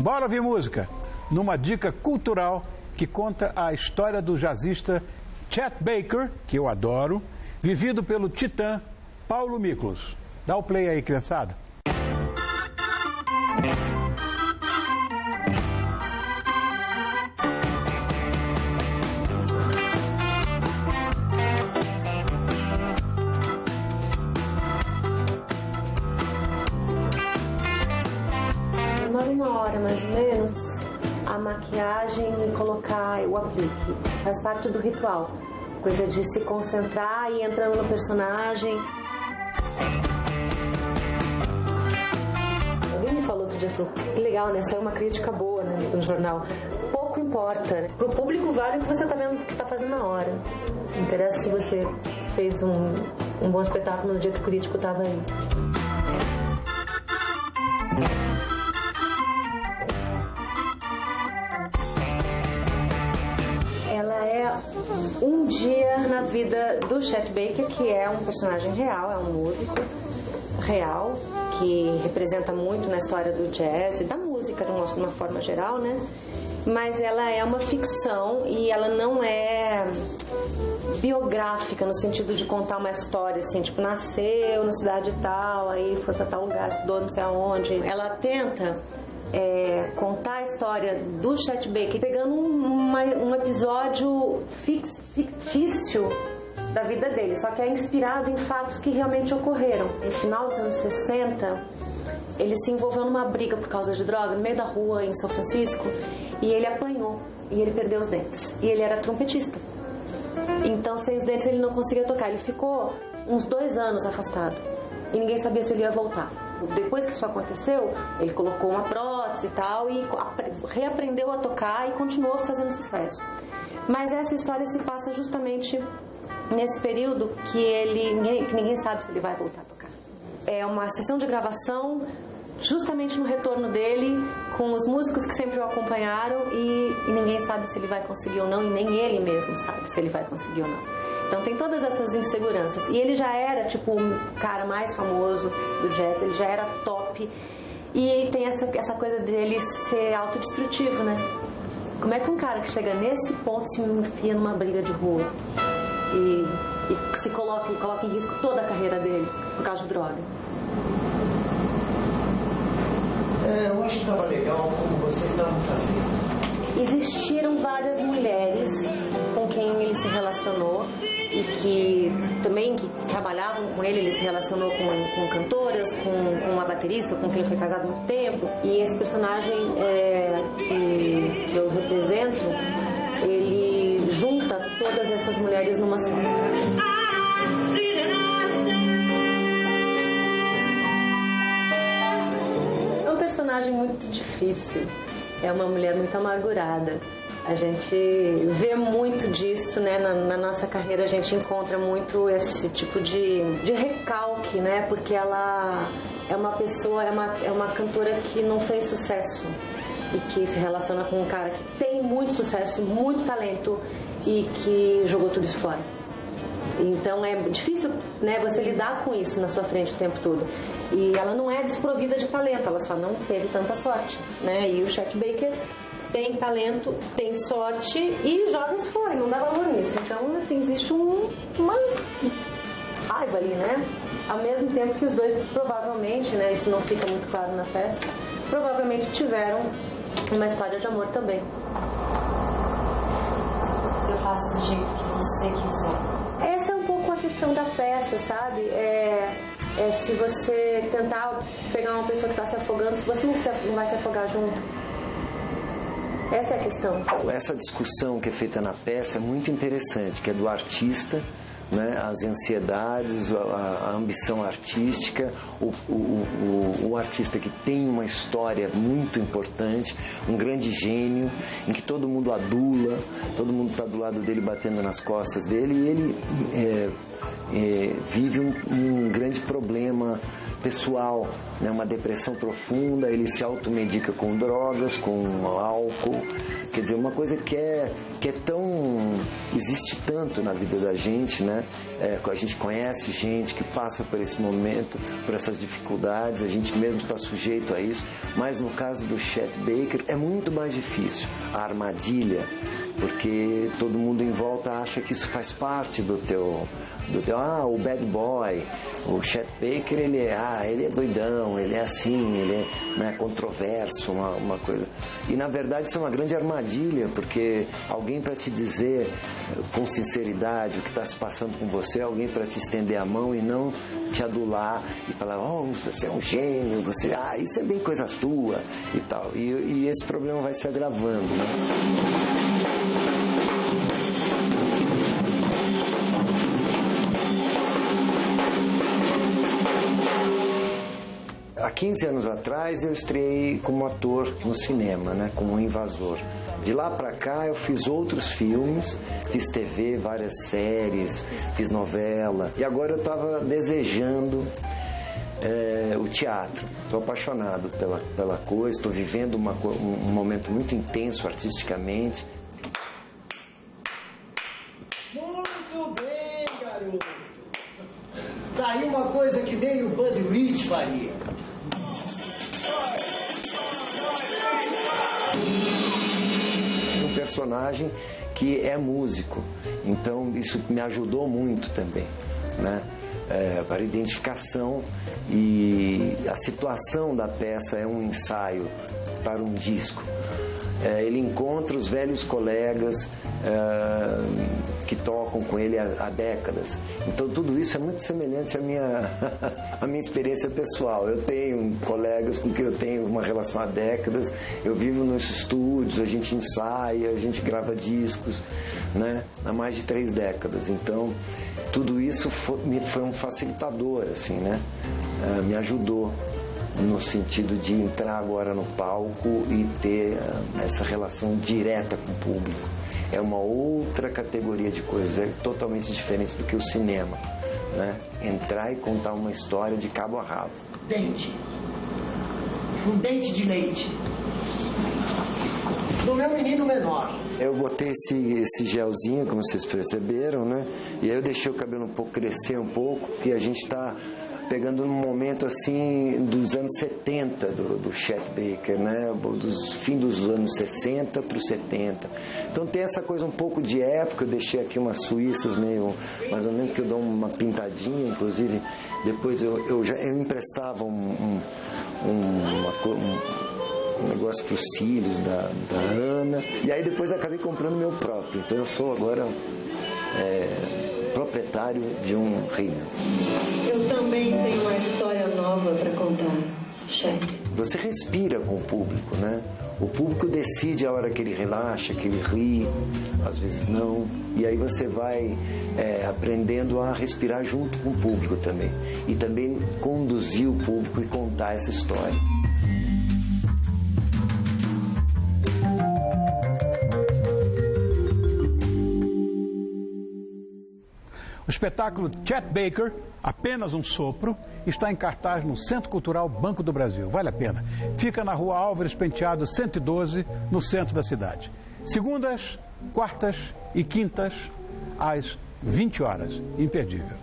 Bora ouvir música numa dica cultural que conta a história do jazzista Chet Baker, que eu adoro, vivido pelo titã Paulo Miklos. Dá o play aí, criançada. Demora 1 hora mais ou menos a maquiagem e colocar o aplique. Faz parte do ritual. Coisa de se concentrar e entrando no personagem. Alguém me falou outro dia, falou, que legal, né? Saiu uma crítica boa, né, no jornal. Pouco importa, né? Pro público vale o que você tá vendo que tá fazendo na hora. Não interessa se você fez um bom espetáculo no dia que o crítico tava aí. Ela é um dia na vida do Chet Baker, que é um personagem real, é um músico real, que representa muito na história do jazz e da música de uma forma geral, né? Mas ela é uma ficção e ela não é biográfica no sentido de contar uma história assim, tipo, nasceu na cidade tal, aí foi pra tal lugar, estudou não sei aonde. Ela tenta contar a história do Chet Baker pegando um episódio fictício da vida dele, só que é inspirado em fatos que realmente ocorreram. No final dos anos 60, ele se envolveu numa briga por causa de droga no meio da rua em São Francisco e ele apanhou e ele perdeu os dentes. E ele era trompetista. Então, sem os dentes ele não conseguia tocar. Ele ficou uns 2 anos afastado e ninguém sabia se ele ia voltar. Depois que isso aconteceu, ele colocou uma prótese e tal e reaprendeu a tocar e continuou fazendo sucesso. Mas essa história se passa justamente nesse período que ninguém sabe se ele vai voltar a tocar. É uma sessão de gravação justamente no retorno dele, com os músicos que sempre o acompanharam e ninguém sabe se ele vai conseguir ou não, e nem ele mesmo sabe se ele vai conseguir ou não. Então tem todas essas inseguranças. E ele já era, tipo, o cara mais famoso do jazz, ele já era top. E tem essa coisa dele ser autodestrutivo, né? Como é que um cara que chega nesse ponto se enfia numa briga de rua e se coloca em risco toda a carreira dele por causa de droga? Eu acho que estava legal como vocês estavam fazendo. Existiram várias mulheres com quem ele se relacionou e que também que trabalhavam com ele se relacionou com cantoras, com uma baterista com quem ele foi casado há muito tempo. E esse personagem que eu represento, ele junta todas essas mulheres numa só. É um personagem muito difícil. É uma mulher muito amargurada. A gente vê muito disso, né? Na nossa carreira a gente encontra muito esse tipo de recalque, né? Porque ela é uma pessoa, é uma cantora que não fez sucesso e que se relaciona com um cara que tem muito sucesso, muito talento e que jogou tudo isso fora. Então é difícil, né, você lidar com isso na sua frente o tempo todo. E ela não é desprovida de talento, ela só não teve tanta sorte, né? E o Chet Baker tem talento, tem sorte e joga isso fora, não dá valor nisso. Então existe uma raiva ali, né? Ao mesmo tempo que os dois provavelmente, né, isso não fica muito claro na peça, provavelmente tiveram uma história de amor também. Eu faço do jeito que você quiser. Essa é um pouco a questão da peça, sabe? Se você tentar pegar uma pessoa que está se afogando, se você não vai se afogar junto. Essa é a questão. Essa discussão que é feita na peça é muito interessante, que é do artista, né? As ansiedades, a ambição artística, o artista que tem uma história muito importante, um grande gênio, em que todo mundo adula, todo mundo está do lado dele batendo nas costas dele, e ele vive um grande problema pessoal, né? Uma depressão profunda, ele se automedica com drogas, com álcool, quer dizer, uma coisa que é tão... existe tanto na vida da gente, né? A gente conhece gente que passa por esse momento, por essas dificuldades, a gente mesmo está sujeito a isso, mas no caso do Chet Baker é muito mais difícil, a armadilha, porque todo mundo em volta acha que isso faz parte do teu o bad boy, o Chet Baker, ele é doidão, ele é assim, ele é, né, controverso, uma coisa. E na verdade isso é uma grande armadilha, porque alguém para te dizer com sinceridade o que está se passando com você, alguém para te estender a mão e não te adular e falar, oh, você é um gênio, isso é bem coisa sua e tal. E esse problema vai se agravando, né? Há 15 anos atrás eu estreiei como ator no cinema, né, como um invasor. De lá pra cá eu fiz outros filmes, fiz TV, várias séries, fiz novela. E agora eu estava desejando o teatro. Estou apaixonado pela coisa, estou vivendo um momento muito intenso artisticamente. Muito bem, garoto! Tá aí uma coisa que nem o Buddy Rich faria. Um personagem que é músico, então isso me ajudou muito também, né? Para a identificação, e a situação da peça é um ensaio para um disco. Ele encontra os velhos colegas que tocam com ele há décadas. Então tudo isso é muito semelhante à minha experiência pessoal. Eu tenho colegas com quem eu tenho uma relação há décadas, eu vivo nos estúdios, a gente ensaia, a gente grava discos, né, há mais de 3 décadas. Então tudo isso foi um facilitador, assim, né? Me ajudou no sentido de entrar agora no palco e ter essa relação direta com o público. É uma outra categoria de coisas, é totalmente diferente do que o cinema, né? Entrar e contar uma história de cabo a rabo. Dente. Um dente de leite. Do meu menino menor. Eu botei esse gelzinho, como vocês perceberam, né? E aí eu deixei o cabelo crescer um pouco, porque a gente está pegando num momento assim dos anos 70 do Chet Baker, né? Dos fim dos anos 60 para os 70. Então tem essa coisa um pouco de época. Eu deixei aqui umas suíças meio, mais ou menos, que eu dou uma pintadinha, inclusive depois eu emprestava um negócio para os cílios da Ana, e aí depois acabei comprando meu próprio. Então eu sou agora proprietário de um rímel. Eu também tenho uma história nova para contar, Chet. Você respira com o público, né? O público decide a hora que ele relaxa, que ele ri, às vezes não. E aí você vai aprendendo a respirar junto com o público também. E também conduzir o público e contar essa história. O espetáculo Chet Baker, Apenas um Sopro, está em cartaz no Centro Cultural Banco do Brasil. Vale a pena. Fica na Rua Álvares Penteado 112, no centro da cidade. Segundas, quartas e quintas, às 20 horas. Imperdível.